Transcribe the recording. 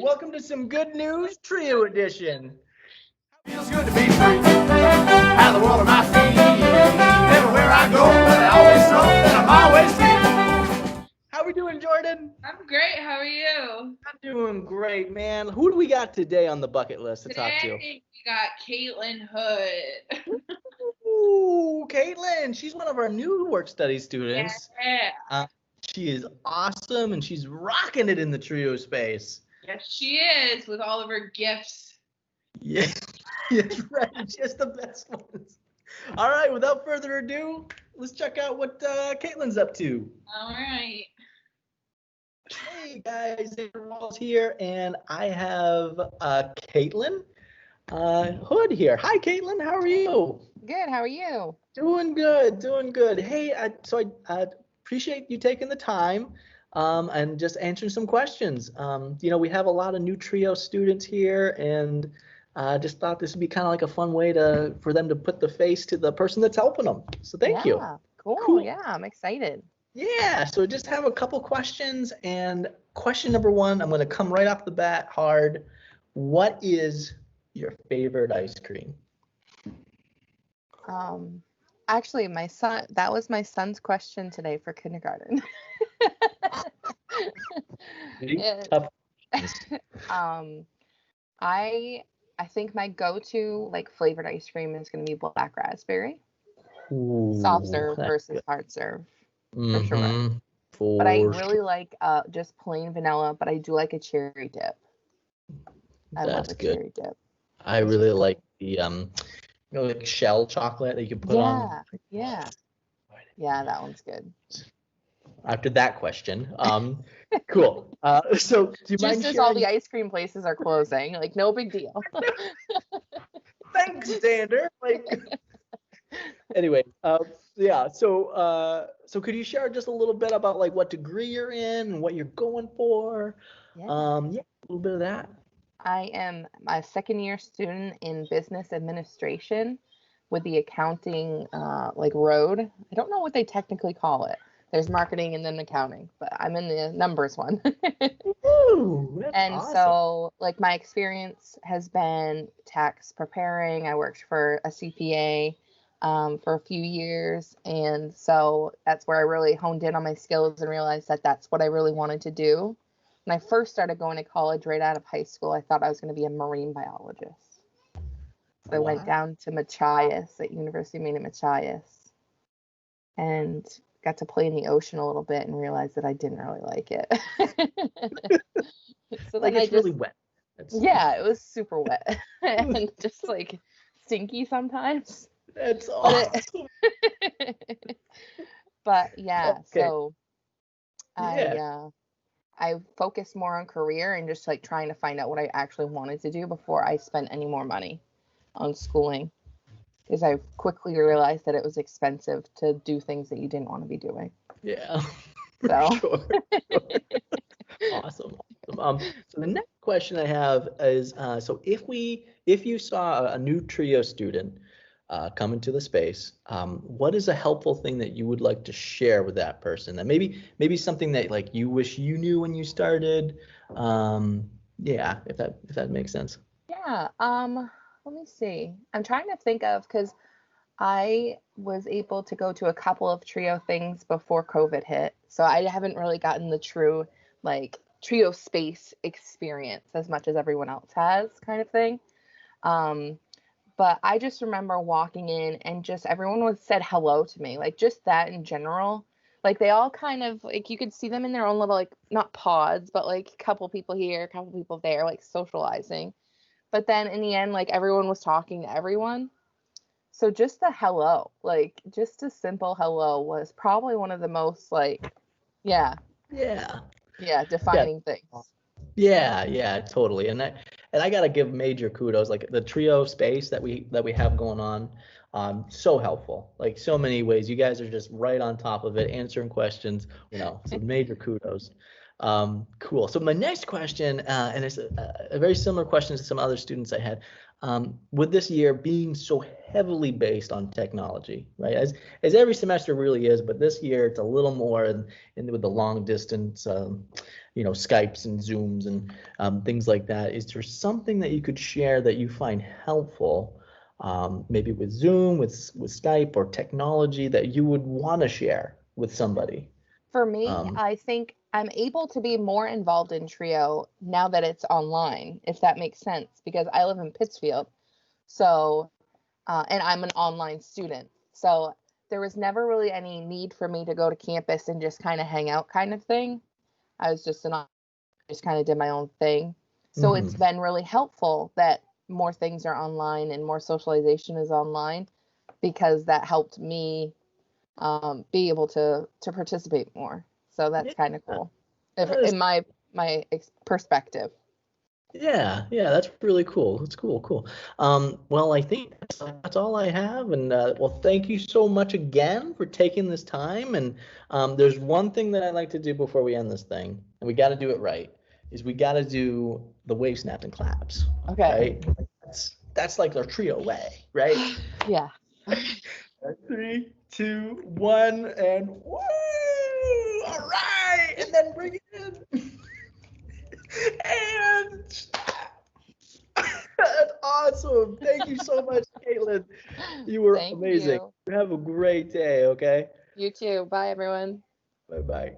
Welcome to some good news trio edition. Feels good to be free. Have the world at my feet. Everywhere I go, but I always know that I'm always free. How we doing, Jordan? I'm great. How are you? I'm doing great, man. Who do we got today on the bucket list to talk to? Today we got Katelyn Hood. Ooh, Katelyn. She's one of our new work study students. Yeah. She is awesome, and she's rocking it in the trio space. Yes, she is, with all of her gifts. Yeah, yes, right. Just the best ones. All right, without further ado, let's check out what Katelyn's up to. All right. Hey guys, Xander Walls here, and I have Katelyn Hood here. Hi, Katelyn. How are you? Good. How are you? Doing good. Doing good. Hey, I appreciate you taking the time and just answering some questions. We have a lot of new trio students here, and just thought this would be kind of like a fun way for them to put the face to the person that's helping them. So thank you. Cool. Yeah, I'm excited. Yeah, so just have a couple questions, and question number one, I'm going to come right off the bat hard. What is your favorite ice cream? Actually, that was my son's question today for kindergarten. Tough. I think my go-to flavored ice cream is going to be black raspberry. Ooh, Soft serve versus good. hard serve. Mm-hmm. Sure. But I really like just plain vanilla, but I do like a cherry dip. I love a cherry dip. I really like the like shell chocolate that you can put on. Yeah, that one's good. After that question, cool. So do you mind Just as sharing... all the ice cream places are closing, no big deal. Thanks, Xander. Anyway, yeah. So could you share just a little bit about what degree you're in and what you're going for? Yeah. A little bit of that. I am a second-year student in business administration with the accounting road. I don't know what they technically call it. There's marketing and then accounting, but I'm in the numbers one. Ooh, that's awesome. So my experience has been tax preparing. I worked for a CPA for a few years, and so that's where I really honed in on my skills and realized that that's what I really wanted to do. When I first started going to college right out of high school, I thought I was going to be a marine biologist. So I went down to Machias at University of Maine at Machias and got to play in the ocean a little bit and realized that I didn't really like it. So then it's really wet. Yeah, it was super wet and just stinky sometimes. That's awesome. But yeah, okay. So I focused more on career and just trying to find out what I actually wanted to do before I spent any more money on schooling, because I quickly realized that it was expensive to do things that you didn't want to be doing. Yeah. So. Sure. Awesome. So the next question I have is, so if you saw a new trio student come into the space, what is a helpful thing that you would like to share with that person, that maybe something that you wish you knew when you started? If that makes sense. Yeah. Let me see. I'm trying to think of, because I was able to go to a couple of trio things before COVID hit, so I haven't really gotten the true trio space experience as much as everyone else has, kind of thing. But I just remember walking in and just everyone said hello to me, just that in general. They all kind of you could see them in their own little not pods, but a couple people here, a couple people there, socializing. But then in the end, everyone was talking to everyone. So just the hello, just a simple hello was probably one of the most defining things. Yeah, totally. And I gotta give major kudos, the trio space that we have going on, so helpful, so many ways. You guys are just right on top of it, answering questions, so major kudos. Cool. So my next question, and it's a very similar question to some other students I had, with this year being so heavily based on technology, right? As every semester really is, but this year it's a little more with the long distance, Skypes and Zooms and things like that. Is there something that you could share that you find helpful, maybe with Zoom, with Skype or technology that you would want to share with somebody? For me, Um, I think I'm able to be more involved in Trio now that it's online, if that makes sense, because I live in Pittsfield. So, and I'm an online student. So there was never really any need for me to go to campus and just kind of hang out kind of thing. I was just kind of did my own thing. So it's mhm. been really helpful that more things are online and more socialization is online because that helped me be able to participate more. So that's kind of cool, if That is in my perspective. Yeah, that's really cool. That's cool. Well, I think that's all I have. And well, thank you so much again for taking this time. And there's one thing that I like to do before we end this thing, and we got to do it right, is we got to do the wave snaps and claps, Okay. right? That's like our trio way, right? Yeah. 3, 2, 1, and woo! All right, and then bring it in. And that's awesome. Thank you so much, Katelyn. You were Thank amazing. you. You have a great day, okay? You too. Bye, everyone. Bye bye.